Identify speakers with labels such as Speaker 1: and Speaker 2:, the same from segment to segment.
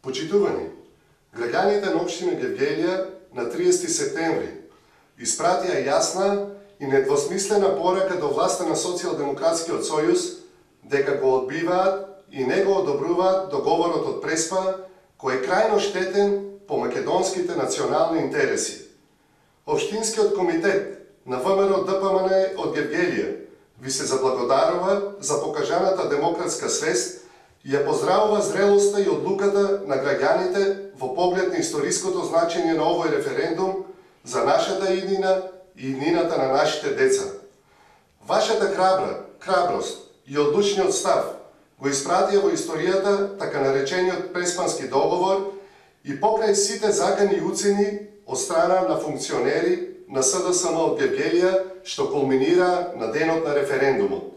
Speaker 1: Почитувани, граѓаните на општина Гевгелија на 30 септември испратија јасна и недвосмислена порака до власта на Социјалдемократскиот сојуз дека го одбиваат и не го одобруваат договорот од Преспа, кој е крајно штетен по македонските национални интереси. Општинскиот комитет на ВМРО ДПМН од Гевгелија ви се заблагодарува за покажаната демократска свест и ја поздравува зрелоста и одлуката на граѓаните во поглед на историското значење на овој референдум за нашата иднина и иднината на нашите деца. Вашата храброст и одлучниот став го испратија во историјата така наречениот Преспански договор и покрај сите закани и уцени од страна на функционери на СДСМ од Гевгелија што кулминира на денот на референдумот.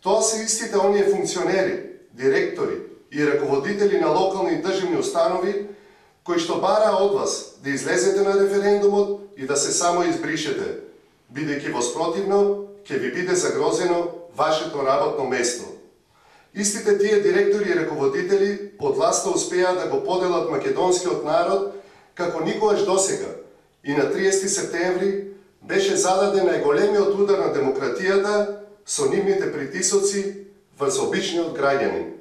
Speaker 1: Тоа се истите оние функционери, директори и раководители на локални и државни установи кои што бара од вас да излезете на референдумот и да се само избришете, бидејќи во спротивно ќе ви биде загрозено вашето работно место. Истите тие директори и раководители од власта успеа да го поделат македонскиот народ како никогаш досега и на 30 септември беше зададен најголемиот удар на демократијата со нивните притисоци врз обичниот граѓанин.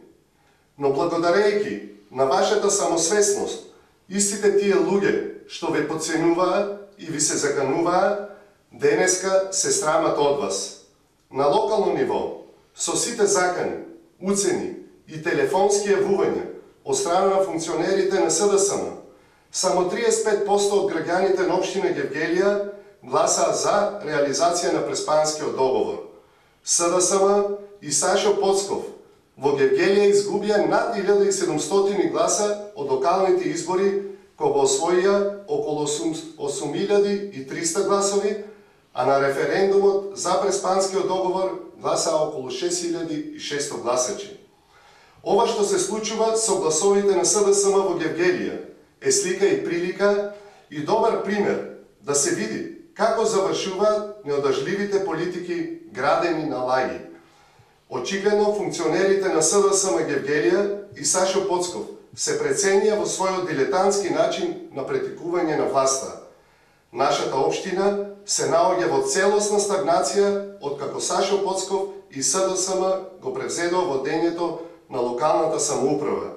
Speaker 1: Но благодарејќи на вашата самосвесност, истите тие луѓе што ве потценуваа и ви се закануваа, денеска се срамат од вас. На локално ниво, со сите закани, уцени и телефонски јавувања од страна на функционерите на СДСМ, само 35% од граѓаните на општина Гевгелија гласаа за реализација на Преспанскиот договор. СДСМ и Сашо Поцков во Гевгелија изгубија над 1700 гласа од локалните избори, кога освоија околу 8300 гласови, а на референдумот за Преспанскиот договор гласаа околу 6600 гласачи. Ова што се случува со гласовите на СДСМ во Гевгелија е слика и прилика и добар пример да се види како завршуваат неодржливите политики градени на лаги. Очигледно функционерите на СДСМ Гевгелија и Сашо Поцков се преценија во својот дилетантски начин на претекување на власта. Нашата општина се наоѓа во целосна стагнација откако Сашо Поцков и СДСМ го превзедоа водењето на локалната самоуправа.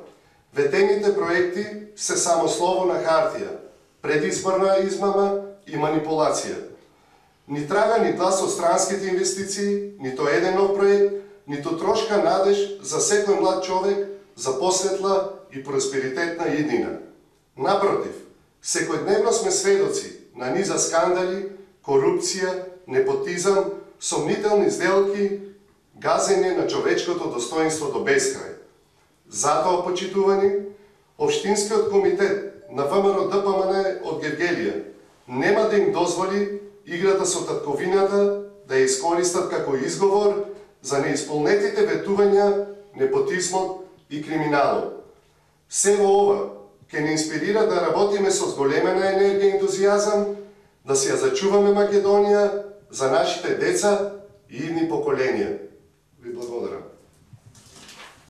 Speaker 1: Ветените проекти се само слово на хартија, предизборна измама и манипулација. Ни трага ни глас од странските инвестиции, нито еден нов проект, нито трошка надеж за секој млад човек за посветла и просперитетна иднина. Напротив, секојдневно сме сведоци на низа скандали, корупција, непотизам, сомнителни сделки, газење на човечкото достоинство до бескрај. Затоа, почитувани, Општинскиот комитет на ВМРО ДПМН од Гевгелија нема да им дозволи играта со татковината да ја искористат како изговор за неисполнетите ветувања, непотизмот и криминалот. Сево ова ќе не инспирира да работиме со зголемена енергија и ентузијазам, да си ја зачуваме Македонија за нашите деца и идни поколенија.